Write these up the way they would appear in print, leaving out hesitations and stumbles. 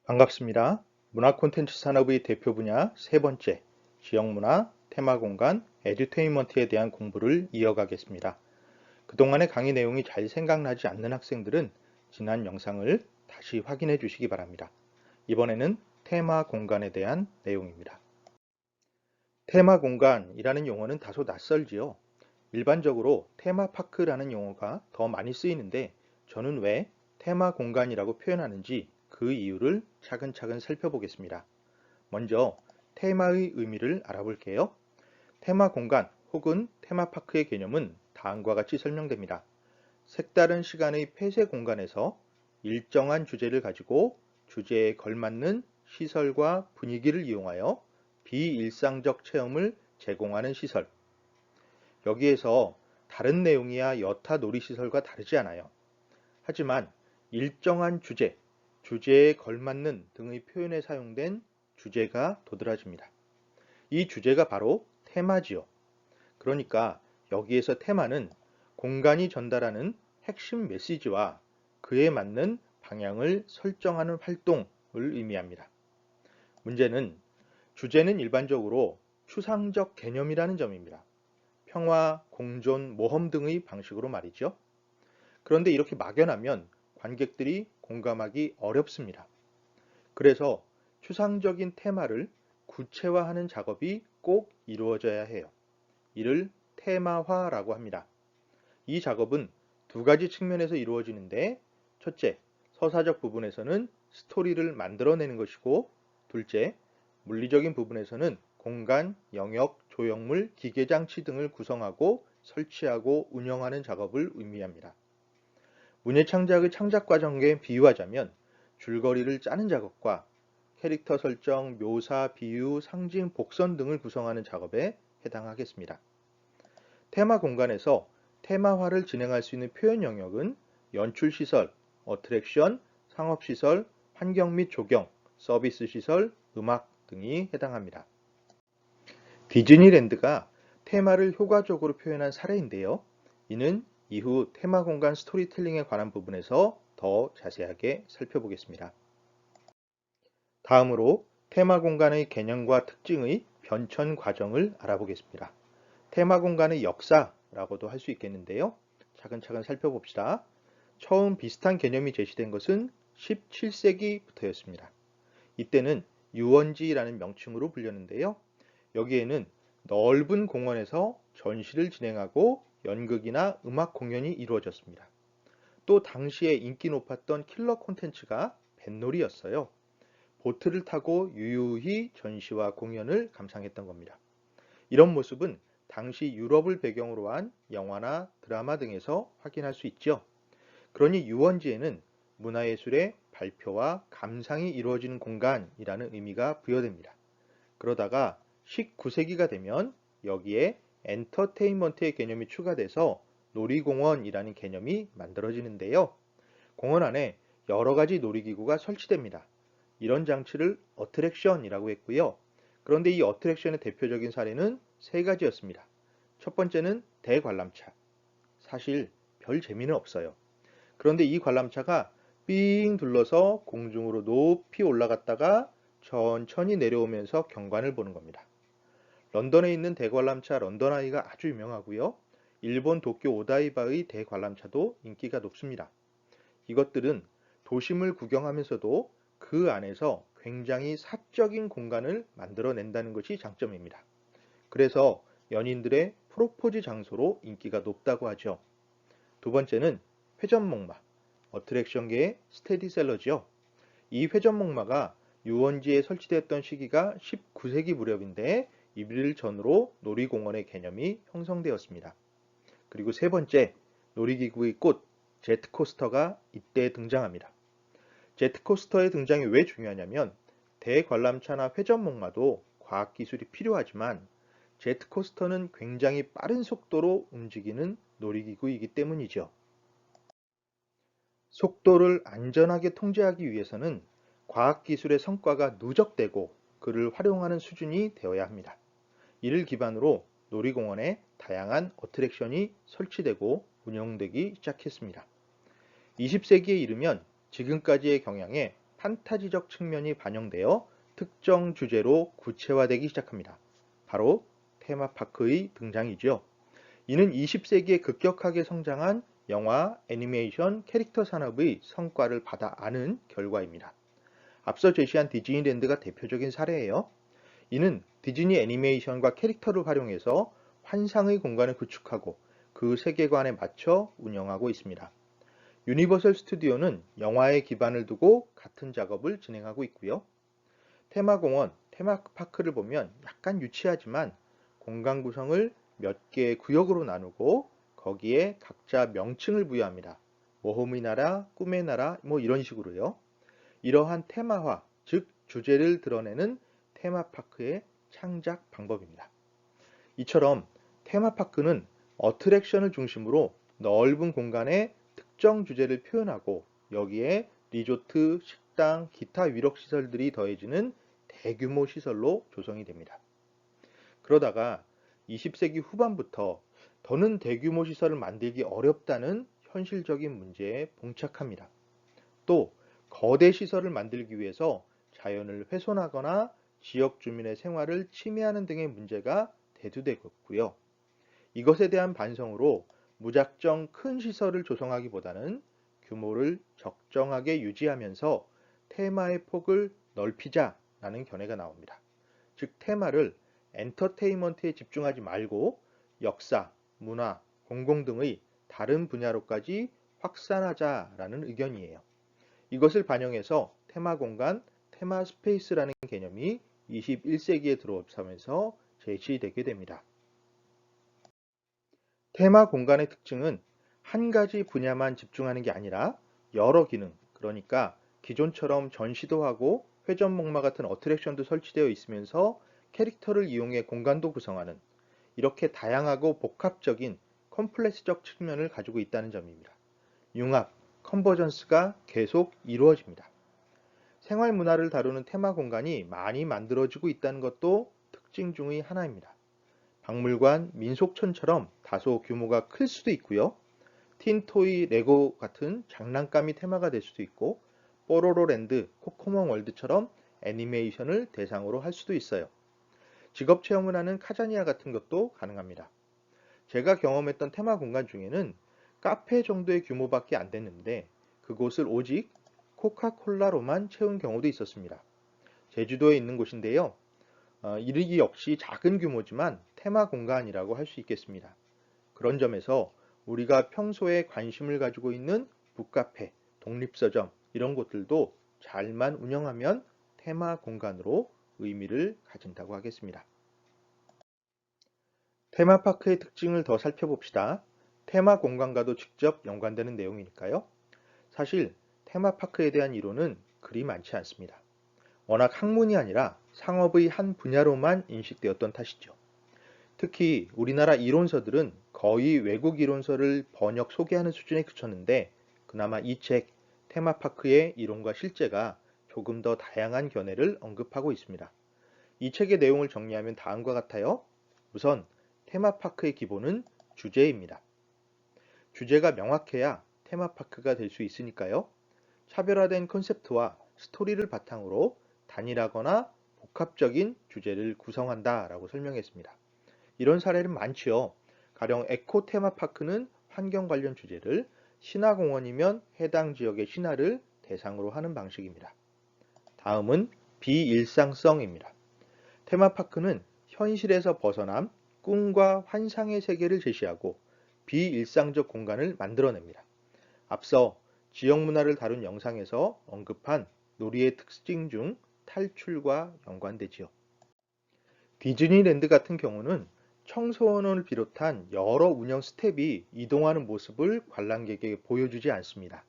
반갑습니다. 문화 콘텐츠 산업의 대표 분야 세 번째, 지역문화, 테마공간, 에듀테인먼트에 대한 공부를 이어가겠습니다. 그동안의 강의 내용이 잘 생각나지 않는 학생들은 지난 영상을 다시 확인해 주시기 바랍니다. 이번에는 테마 공간에 대한 내용입니다. 테마 공간이라는 용어는 다소 낯설지요. 일반적으로 테마파크라는 용어가 더 많이 쓰이는데 저는 왜 테마 공간이라고 표현하는지 그 이유를 차근차근 살펴보겠습니다. 먼저 테마의 의미를 알아볼게요. 테마 공간 혹은 테마파크의 개념은 다음과 같이 설명됩니다. 색다른 시간의 폐쇄 공간에서 일정한 주제를 가지고 주제에 걸맞는 시설과 분위기를 이용하여 비일상적 체험을 제공하는 시설. 여기에서 다른 내용이야 여타 놀이시설과 다르지 않아요. 하지만 일정한 주제, 주제에 걸맞는 등의 표현에 사용된 주제가 도드라집니다. 이 주제가 바로 테마지요. 그러니까 여기에서 테마는 공간이 전달하는 핵심 메시지와 그에 맞는 방향을 설정하는 활동을 의미합니다. 문제는 주제는 일반적으로 추상적 개념이라는 점입니다. 평화, 공존, 모험 등의 방식으로 말이죠. 그런데 이렇게 막연하면 관객들이 공감하기 어렵습니다. 그래서 추상적인 테마를 구체화하는 작업이 꼭 이루어져야 해요. 이를 테마화라고 합니다. 이 작업은 두 가지 측면에서 이루어지는데, 첫째, 서사적 부분에서는 스토리를 만들어내는 것이고, 둘째, 물리적인 부분에서는 공간, 영역, 조형물, 기계장치 등을 구성하고 설치하고 운영하는 작업을 의미합니다. 문예창작의 창작 과정에 비유하자면 줄거리를 짜는 작업과 캐릭터 설정, 묘사, 비유, 상징, 복선 등을 구성하는 작업에 해당하겠습니다. 테마 공간에서 테마화를 진행할 수 있는 표현 영역은 연출시설, 어트랙션, 상업시설, 환경 및 조경, 서비스시설, 음악 등이 해당합니다. 디즈니랜드가 테마를 효과적으로 표현한 사례인데요. 이는 이후 테마 공간 스토리텔링에 관한 부분에서 더 자세하게 살펴보겠습니다. 다음으로 테마 공간의 개념과 특징의 변천 과정을 알아보겠습니다. 테마 공간의 역사라고도 할 수 있겠는데요. 차근차근 살펴봅시다. 처음 비슷한 개념이 제시된 것은 17세기부터였습니다. 이때는 유원지라는 명칭으로 불렸는데요. 여기에는 넓은 공원에서 전시를 진행하고 연극이나 음악 공연이 이루어졌습니다. 또 당시에 인기 높았던 킬러 콘텐츠가 뱃놀이였어요. 보트를 타고 유유히 전시와 공연을 감상했던 겁니다. 이런 모습은 당시 유럽을 배경으로 한 영화나 드라마 등에서 확인할 수 있죠. 그러니 유원지에는 문화예술의 발표와 감상이 이루어지는 공간이라는 의미가 부여됩니다. 그러다가 19세기가 되면 여기에 엔터테인먼트의 개념이 추가돼서 놀이공원이라는 개념이 만들어지는데요. 공원 안에 여러 가지 놀이기구가 설치됩니다. 이런 장치를 어트랙션이라고 했고요. 그런데 이 어트랙션의 대표적인 사례는 세 가지였습니다. 첫 번째는 대관람차. 사실 별 재미는 없어요. 그런데 이 관람차가 삥 둘러서 공중으로 높이 올라갔다가 천천히 내려오면서 경관을 보는 겁니다. 런던에 있는 대관람차 런던 아이가 아주 유명하고요. 일본 도쿄 오다이바의 대관람차도 인기가 높습니다. 이것들은 도심을 구경하면서도 그 안에서 굉장히 사적인 공간을 만들어낸다는 것이 장점입니다. 그래서 연인들의 프로포즈 장소로 인기가 높다고 하죠. 두 번째는 회전목마, 어트랙션계의 스테디셀러지요. 이 회전목마가 유원지에 설치됐던 시기가 19세기 무렵인데 이를 전후로 놀이공원의 개념이 형성되었습니다. 그리고 세 번째, 놀이기구의 꽃, 제트코스터가 이때 등장합니다. 제트코스터의 등장이 왜 중요하냐면 대관람차나 회전목마도 과학기술이 필요하지만 제트코스터는 굉장히 빠른 속도로 움직이는 놀이기구이기 때문이죠. 속도를 안전하게 통제하기 위해서는 과학기술의 성과가 누적되고 그를 활용하는 수준이 되어야 합니다. 이를 기반으로 놀이공원에 다양한 어트랙션이 설치되고 운영되기 시작했습니다. 20세기에 이르면 지금까지의 경향에 판타지적 측면이 반영되어 특정 주제로 구체화되기 시작합니다. 바로 테마파크의 등장이죠. 이는 20세기에 급격하게 성장한 영화, 애니메이션, 캐릭터 산업의 성과를 받아 안은 결과입니다. 앞서 제시한 디즈니랜드가 대표적인 사례예요. 이는 디즈니 애니메이션과 캐릭터를 활용해서 환상의 공간을 구축하고 그 세계관에 맞춰 운영하고 있습니다. 유니버설 스튜디오는 영화에 기반을 두고 같은 작업을 진행하고 있고요. 테마공원, 테마파크를 보면 약간 유치하지만 공간 구성을 몇 개의 구역으로 나누고 거기에 각자 명칭을 부여합니다. 모험의 나라, 꿈의 나라, 이런 식으로요. 이러한 테마화, 즉 주제를 드러내는 테마파크의 창작 방법입니다. 이처럼 테마파크는 어트랙션을 중심으로 넓은 공간에 특정 주제를 표현하고 여기에 리조트, 식당, 기타 위력 시설들이 더해지는 대규모 시설로 조성이 됩니다. 그러다가 20세기 후반부터 더는 대규모 시설을 만들기 어렵다는 현실적인 문제에 봉착합니다. 또 거대 시설을 만들기 위해서 자연을 훼손하거나 지역 주민의 생활을 침해하는 등의 문제가 대두되었고요. 이것에 대한 반성으로 무작정 큰 시설을 조성하기보다는 규모를 적정하게 유지하면서 테마의 폭을 넓히자라는 견해가 나옵니다. 즉 테마를 엔터테인먼트에 집중하지 말고 역사, 문화, 공공 등의 다른 분야로까지 확산하자라는 의견이에요. 이것을 반영해서 테마 공간, 테마 스페이스라는 개념이 21세기에 들어서면서 제시되게 됩니다. 테마 공간의 특징은 한 가지 분야만 집중하는 게 아니라 여러 기능, 그러니까 기존처럼 전시도 하고 회전목마 같은 어트랙션도 설치되어 있으면서 캐릭터를 이용해 공간도 구성하는 이렇게 다양하고 복합적인 컴플렉스적 측면을 가지고 있다는 점입니다. 융합, 컨버전스가 계속 이루어집니다. 생활 문화를 다루는 테마 공간이 많이 만들어지고 있다는 것도 특징 중의 하나입니다. 박물관, 민속촌처럼 다소 규모가 클 수도 있고요. 틴토이, 레고 같은 장난감이 테마가 될 수도 있고 뽀로로랜드, 코코몽 월드처럼 애니메이션을 대상으로 할 수도 있어요. 직업 체험을 하는 카자니아 같은 것도 가능합니다. 제가 경험했던 테마 공간 중에는 카페 정도의 규모밖에 안 됐는데 그곳을 오직 코카콜라로만 채운 경우도 있었습니다. 제주도에 있는 곳인데요. 이르기 역시 작은 규모지만 테마 공간이라고 할 수 있겠습니다. 그런 점에서 우리가 평소에 관심을 가지고 있는 북카페, 독립서점 이런 곳들도 잘만 운영하면 테마 공간으로 의미를 가진다고 하겠습니다. 테마파크의 특징을 더 살펴봅시다. 테마 공간과도 직접 연관되는 내용이니까요. 사실 테마파크에 대한 이론은 그리 많지 않습니다. 워낙 학문이 아니라 상업의 한 분야로만 인식되었던 탓이죠. 특히 우리나라 이론서들은 거의 외국 이론서를 번역 소개하는 수준에 그쳤는데 그나마 이 책 테마파크의 이론과 실제가 조금 더 다양한 견해를 언급하고 있습니다. 이 책의 내용을 정리하면 다음과 같아요. 우선 테마파크의 기본은 주제입니다. 주제가 명확해야 테마파크가 될 수 있으니까요. 차별화된 컨셉트와 스토리를 바탕으로 단일하거나 복합적인 주제를 구성한다라고 설명했습니다. 이런 사례는 많지요. 가령 에코 테마파크는 환경 관련 주제를, 신화공원이면 해당 지역의 신화를 대상으로 하는 방식입니다. 다음은 비일상성입니다. 테마파크는 현실에서 벗어남, 꿈과 환상의 세계를 제시하고 비일상적 공간을 만들어냅니다. 앞서 지역 문화를 다룬 영상에서 언급한 놀이의 특징 중 탈출과 연관되지요. 디즈니랜드 같은 경우는 청소년을 비롯한 여러 운영 스텝이 이동하는 모습을 관람객에게 보여주지 않습니다.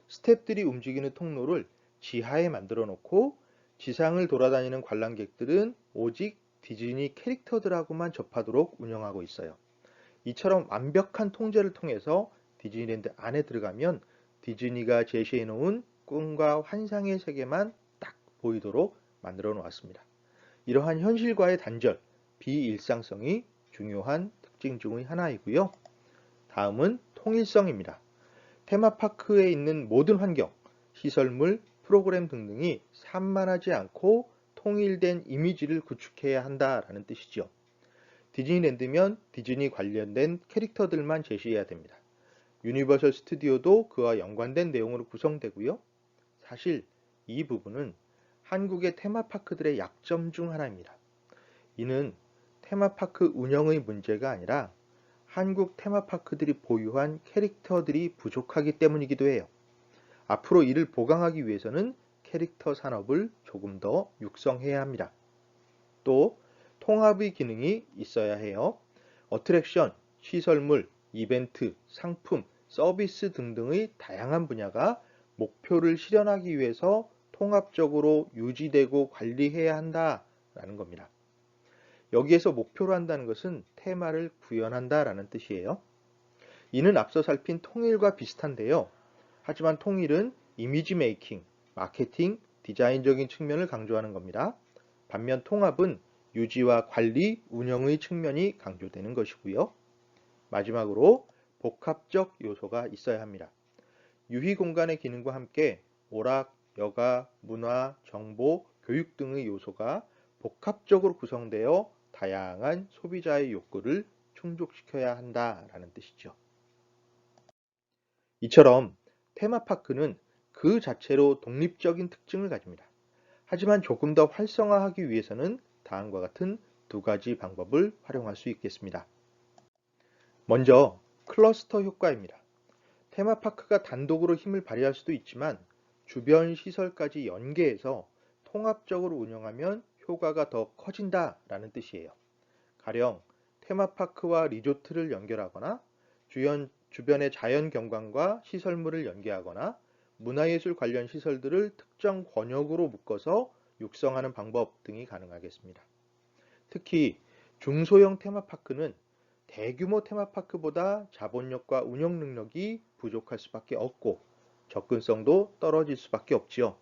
스텝들이 움직이는 통로를 지하에 만들어 놓고 지상을 돌아다니는 관람객들은 오직 디즈니 캐릭터들하고만 접하도록 운영하고 있어요. 이처럼 완벽한 통제를 통해서 디즈니랜드 안에 들어가면 디즈니가 제시해 놓은 꿈과 환상의 세계만 딱 보이도록 만들어 놓았습니다. 이러한 현실과의 단절, 비일상성이 중요한 특징 중의 하나이고요. 다음은 통일성입니다. 테마파크에 있는 모든 환경, 시설물, 프로그램 등등이 산만하지 않고 통일된 이미지를 구축해야 한다라는 뜻이죠. 디즈니랜드면 디즈니 관련된 캐릭터들만 제시해야 됩니다. 유니버설 스튜디오도 그와 연관된 내용으로 구성되고요. 사실 이 부분은 한국의 테마파크들의 약점 중 하나입니다. 이는 테마파크 운영의 문제가 아니라 한국 테마파크들이 보유한 캐릭터들이 부족하기 때문이기도 해요. 앞으로 이를 보강하기 위해서는 캐릭터 산업을 조금 더 육성해야 합니다. 또 통합의 기능이 있어야 해요. 어트랙션, 시설물, 이벤트, 상품, 서비스 등등의 다양한 분야가 목표를 실현하기 위해서 통합적으로 유지되고 관리해야 한다라는 겁니다. 여기에서 목표로 한다는 것은 테마를 구현한다라는 뜻이에요. 이는 앞서 살핀 통일과 비슷한데요. 하지만 통일은 이미지 메이킹, 마케팅, 디자인적인 측면을 강조하는 겁니다. 반면 통합은 유지와 관리, 운영의 측면이 강조되는 것이고요. 마지막으로 복합적 요소가 있어야 합니다. 유희 공간의 기능과 함께 오락, 여가, 문화, 정보, 교육 등의 요소가 복합적으로 구성되어 다양한 소비자의 욕구를 충족시켜야 한다라는 뜻이죠. 이처럼 테마파크는 그 자체로 독립적인 특징을 가집니다. 하지만 조금 더 활성화하기 위해서는 다음과 같은 두 가지 방법을 활용할 수 있겠습니다. 먼저 클러스터 효과입니다. 테마파크가 단독으로 힘을 발휘할 수도 있지만 주변 시설까지 연계해서 통합적으로 운영하면 효과가 더 커진다라는 뜻이에요. 가령 테마파크와 리조트를 연결하거나 주변의 자연 경관과 시설물을 연계하거나 문화예술 관련 시설들을 특정 권역으로 묶어서 육성하는 방법 등이 가능하겠습니다. 특히 중소형 테마파크는 대규모 테마파크보다 자본력과 운영 능력이 부족할 수밖에 없고 접근성도 떨어질 수밖에 없지요.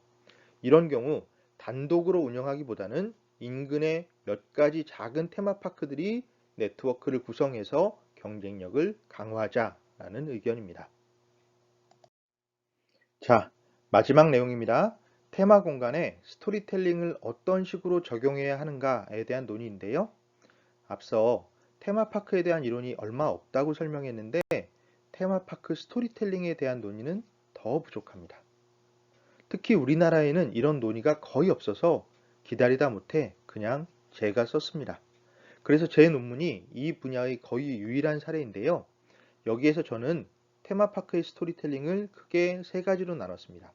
이런 경우 단독으로 운영하기보다는 인근의 몇 가지 작은 테마파크들이 네트워크를 구성해서 경쟁력을 강화하자라는 의견입니다. 자, 마지막 내용입니다. 테마 공간에 스토리텔링을 어떤 식으로 적용해야 하는가에 대한 논의인데요. 앞서 테마파크에 대한 이론이 얼마 없다고 설명했는데 테마파크 스토리텔링에 대한 논의는 더 부족합니다. 특히 우리나라에는 이런 논의가 거의 없어서 기다리다 못해 그냥 제가 썼습니다. 그래서 제 논문이 이 분야의 거의 유일한 사례인데요. 여기에서 저는 테마파크의 스토리텔링을 크게 세 가지로 나눴습니다.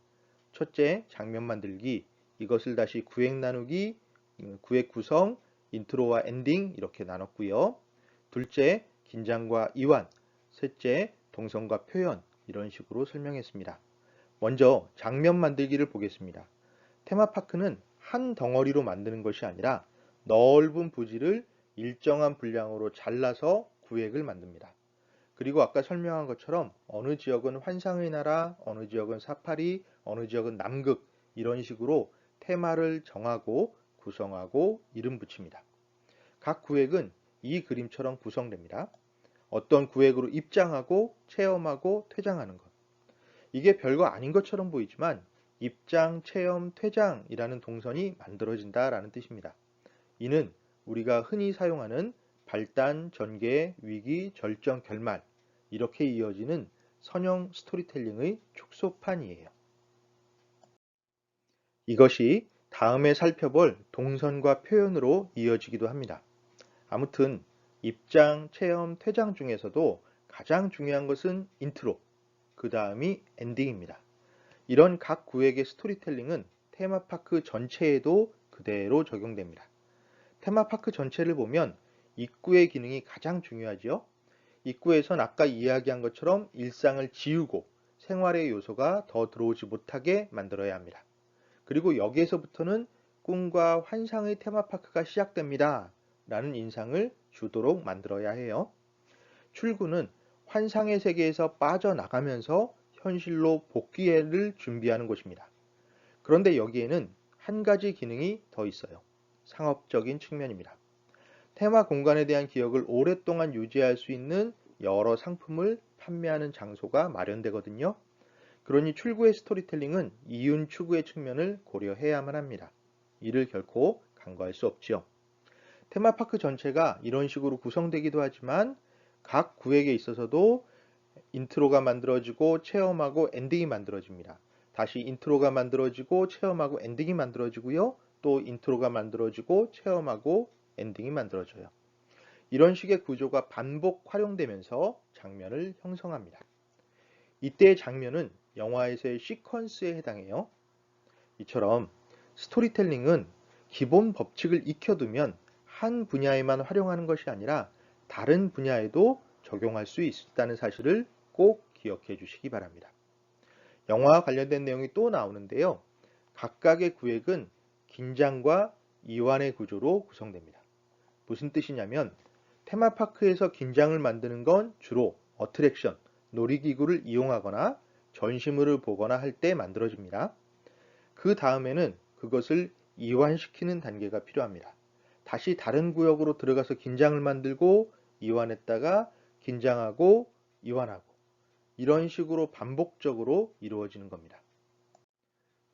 첫째, 장면 만들기, 이것을 다시 구획 나누기, 구획 구성, 인트로와 엔딩 이렇게 나눴고요. 둘째, 긴장과 이완, 셋째, 동선과 표현 이런 식으로 설명했습니다. 먼저 장면 만들기를 보겠습니다. 테마파크는 한 덩어리로 만드는 것이 아니라 넓은 부지를 일정한 분량으로 잘라서 구획을 만듭니다. 그리고 아까 설명한 것처럼 어느 지역은 환상의 나라, 어느 지역은 사파리, 어느 지역은 남극 이런 식으로 테마를 정하고 구성하고 이름 붙입니다. 각 구획은 이 그림처럼 구성됩니다. 어떤 구획으로 입장하고 체험하고 퇴장하는 것. 이게 별거 아닌 것처럼 보이지만 입장, 체험, 퇴장이라는 동선이 만들어진다라는 뜻입니다. 이는 우리가 흔히 사용하는 발단, 전개, 위기, 절정, 결말 이렇게 이어지는 선형 스토리텔링의 축소판이에요. 이것이 다음에 살펴볼 동선과 표현으로 이어지기도 합니다. 아무튼 입장, 체험, 퇴장 중에서도 가장 중요한 것은 인트로, 그 다음이 엔딩입니다. 이런 각 구획의 스토리텔링은 테마파크 전체에도 그대로 적용됩니다. 테마파크 전체를 보면 입구의 기능이 가장 중요하지요. 입구에선 아까 이야기한 것처럼 일상을 지우고 생활의 요소가 더 들어오지 못하게 만들어야 합니다. 그리고 여기에서부터는 꿈과 환상의 테마파크가 시작됩니다. 라는 인상을 주도록 만들어야 해요. 출구는 환상의 세계에서 빠져나가면서 현실로 복귀를 준비하는 곳입니다. 그런데 여기에는 한 가지 기능이 더 있어요. 상업적인 측면입니다. 테마 공간에 대한 기억을 오랫동안 유지할 수 있는 여러 상품을 판매하는 장소가 마련되거든요. 그러니 출구의 스토리텔링은 이윤 추구의 측면을 고려해야만 합니다. 이를 결코 간과할 수 없지요. 테마파크 전체가 이런 식으로 구성되기도 하지만 각 구역에 있어서도 인트로가 만들어지고 체험하고 엔딩이 만들어집니다. 다시 인트로가 만들어지고 체험하고 엔딩이 만들어지고요. 또 인트로가 만들어지고 체험하고 엔딩이 만들어져요. 이런 식의 구조가 반복 활용되면서 장면을 형성합니다. 이때의 장면은 영화에서의 시퀀스에 해당해요. 이처럼 스토리텔링은 기본 법칙을 익혀두면 한 분야에만 활용하는 것이 아니라 다른 분야에도 적용할 수 있다는 사실을 꼭 기억해 주시기 바랍니다. 영화와 관련된 내용이 또 나오는데요. 각각의 구획은 긴장과 이완의 구조로 구성됩니다. 무슨 뜻이냐면 테마파크에서 긴장을 만드는 건 주로 어트랙션, 놀이기구를 이용하거나 전시물을 보거나 할 때 만들어집니다. 그 다음에는 그것을 이완시키는 단계가 필요합니다. 다시 다른 구역으로 들어가서 긴장을 만들고 이완했다가 긴장하고 이완하고 이런 식으로 반복적으로 이루어지는 겁니다.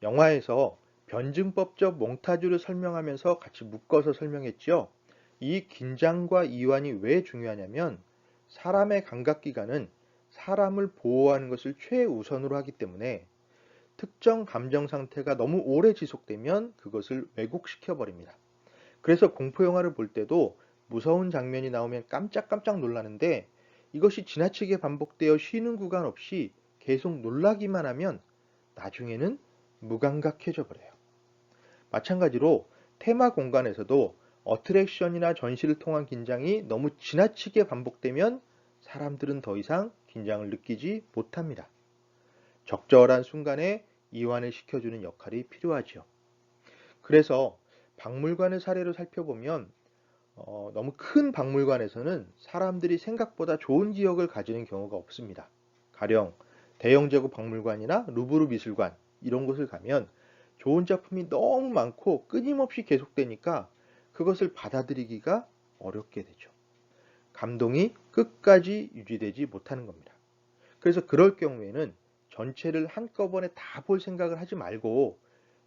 영화에서 변증법적 몽타주를 설명하면서 같이 묶어서 설명했죠. 이 긴장과 이완이 왜 중요하냐면 사람의 감각기관은 사람을 보호하는 것을 최우선으로 하기 때문에 특정 감정 상태가 너무 오래 지속되면 그것을 왜곡시켜 버립니다. 그래서 공포 영화를 볼 때도 무서운 장면이 나오면 깜짝깜짝 놀라는데 이것이 지나치게 반복되어 쉬는 구간 없이 계속 놀라기만 하면 나중에는 무감각해져 버려요. 마찬가지로 테마 공간에서도 어트랙션이나 전시를 통한 긴장이 너무 지나치게 반복되면 사람들은 더 이상 긴장을 느끼지 못합니다. 적절한 순간에 이완을 시켜주는 역할이 필요하죠. 그래서 박물관의 사례로 살펴보면 너무 큰 박물관에서는 사람들이 생각보다 좋은 기억을 가지는 경우가 없습니다. 가령 대영제국 박물관이나 루브르 미술관 이런 곳을 가면 좋은 작품이 너무 많고 끊임없이 계속되니까 그것을 받아들이기가 어렵게 되죠. 감동이 끝까지 유지되지 못하는 겁니다. 그래서 그럴 경우에는 전체를 한꺼번에 다 볼 생각을 하지 말고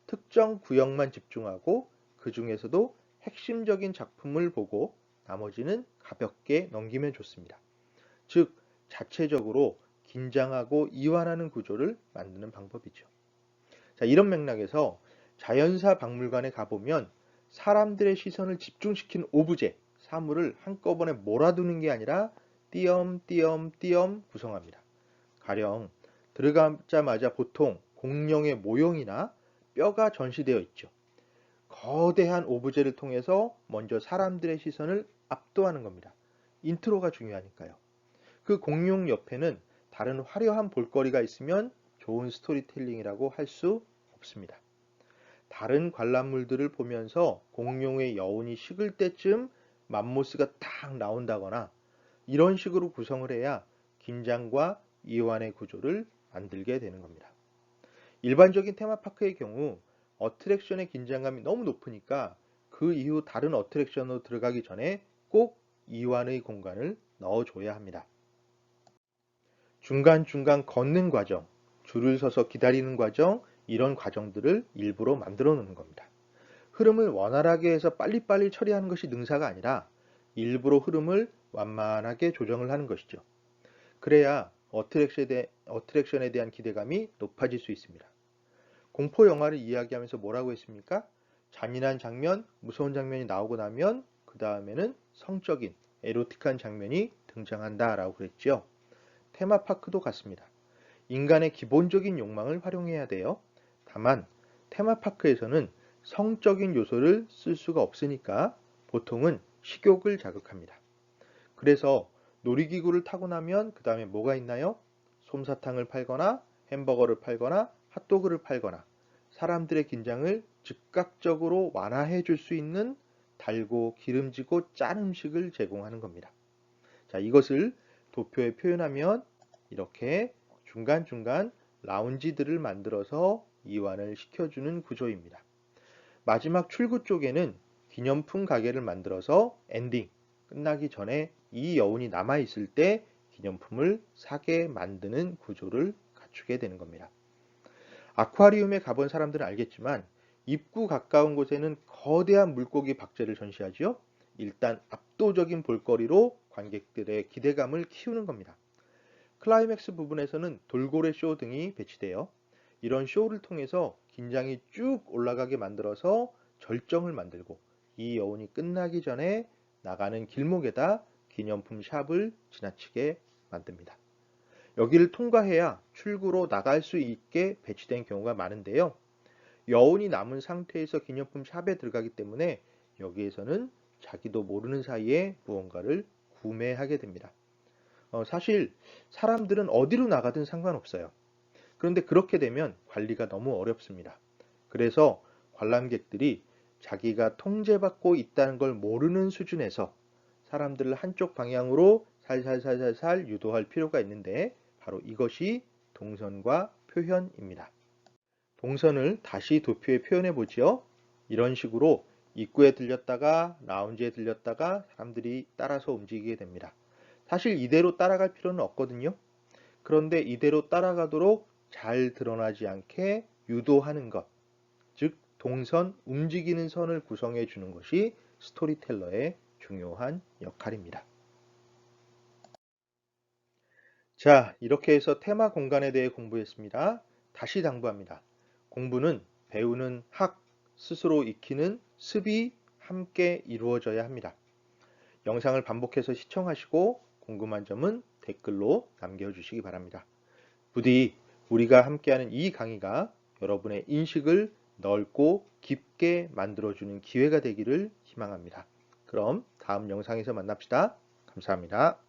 특정 구역만 집중하고 그 중에서도 핵심적인 작품을 보고 나머지는 가볍게 넘기면 좋습니다. 즉, 자체적으로 긴장하고 이완하는 구조를 만드는 방법이죠. 자, 이런 맥락에서 자연사 박물관에 가보면 사람들의 시선을 집중시킨 오브제, 사물을 한꺼번에 몰아두는 게 아니라 띄엄띄엄띄엄 구성합니다. 가령 들어가자마자 보통 공룡의 모형이나 뼈가 전시되어 있죠. 거대한 오브제를 통해서 먼저 사람들의 시선을 압도하는 겁니다. 인트로가 중요하니까요. 그 공룡 옆에는 다른 화려한 볼거리가 있으면 좋은 스토리텔링이라고 할 수 없습니다. 다른 관람물들을 보면서 공룡의 여운이 식을 때쯤 맘모스가 딱 나온다거나 이런 식으로 구성을 해야 긴장과 이완의 구조를 만들게 되는 겁니다. 일반적인 테마파크의 경우 어트랙션의 긴장감이 너무 높으니까 그 이후 다른 어트랙션으로 들어가기 전에 꼭 이완의 공간을 넣어줘야 합니다. 중간중간 걷는 과정, 줄을 서서 기다리는 과정, 이런 과정들을 일부러 만들어 놓는 겁니다. 흐름을 원활하게 해서 빨리빨리 처리하는 것이 능사가 아니라 일부러 흐름을 완만하게 조정을 하는 것이죠. 그래야 어트랙션에 대한 기대감이 높아질 수 있습니다. 공포 영화를 이야기하면서 뭐라고 했습니까? 잔인한 장면, 무서운 장면이 나오고 나면 그 다음에는 성적인, 에로틱한 장면이 등장한다라고 그랬죠. 테마파크도 같습니다. 인간의 기본적인 욕망을 활용해야 돼요. 다만 테마파크에서는 성적인 요소를 쓸 수가 없으니까 보통은 식욕을 자극합니다. 그래서 놀이기구를 타고 나면 그 다음에 뭐가 있나요? 솜사탕을 팔거나 햄버거를 팔거나 핫도그를 팔거나 사람들의 긴장을 즉각적으로 완화해 줄 수 있는 달고 기름지고 짠 음식을 제공하는 겁니다. 자, 이것을 도표에 표현하면 이렇게 중간중간 라운지들을 만들어서 이완을 시켜주는 구조입니다. 마지막 출구 쪽에는 기념품 가게를 만들어서 엔딩 끝나기 전에 이 여운이 남아있을 때 기념품을 사게 만드는 구조를 갖추게 되는 겁니다. 아쿠아리움에 가본 사람들은 알겠지만 입구 가까운 곳에는 거대한 물고기 박제를 전시하지요. 일단 압도적인 볼거리로 관객들의 기대감을 키우는 겁니다. 클라이맥스 부분에서는 돌고래 쇼 등이 배치되어 이런 쇼를 통해서 긴장이 쭉 올라가게 만들어서 절정을 만들고 이 여운이 끝나기 전에 나가는 길목에다 기념품 샵을 지나치게 만듭니다. 여기를 통과해야 출구로 나갈 수 있게 배치된 경우가 많은데요. 여운이 남은 상태에서 기념품 샵에 들어가기 때문에 여기에서는 자기도 모르는 사이에 무언가를 구매하게 됩니다. 사실 사람들은 어디로 나가든 상관없어요. 그런데 그렇게 되면 관리가 너무 어렵습니다. 그래서 관람객들이 자기가 통제받고 있다는 걸 모르는 수준에서 사람들을 한쪽 방향으로 살살살살살 유도할 필요가 있는데 바로 이것이 동선과 표현입니다. 동선을 다시 도표에 표현해 보죠. 이런 식으로 입구에 들렸다가 라운지에 들렸다가 사람들이 따라서 움직이게 됩니다. 사실 이대로 따라갈 필요는 없거든요. 그런데 이대로 따라가도록 잘 드러나지 않게 유도하는 것, 즉 동선, 움직이는 선을 구성해 주는 것이 스토리텔러의 중요한 역할입니다. 자, 이렇게 해서 테마 공간에 대해 공부했습니다. 다시 당부합니다. 공부는 배우는 학, 스스로 익히는 습이 함께 이루어져야 합니다. 영상을 반복해서 시청하시고 궁금한 점은 댓글로 남겨주시기 바랍니다. 부디 우리가 함께하는 이 강의가 여러분의 인식을 넓고 깊게 만들어주는 기회가 되기를 희망합니다. 그럼 다음 영상에서 만납시다. 감사합니다.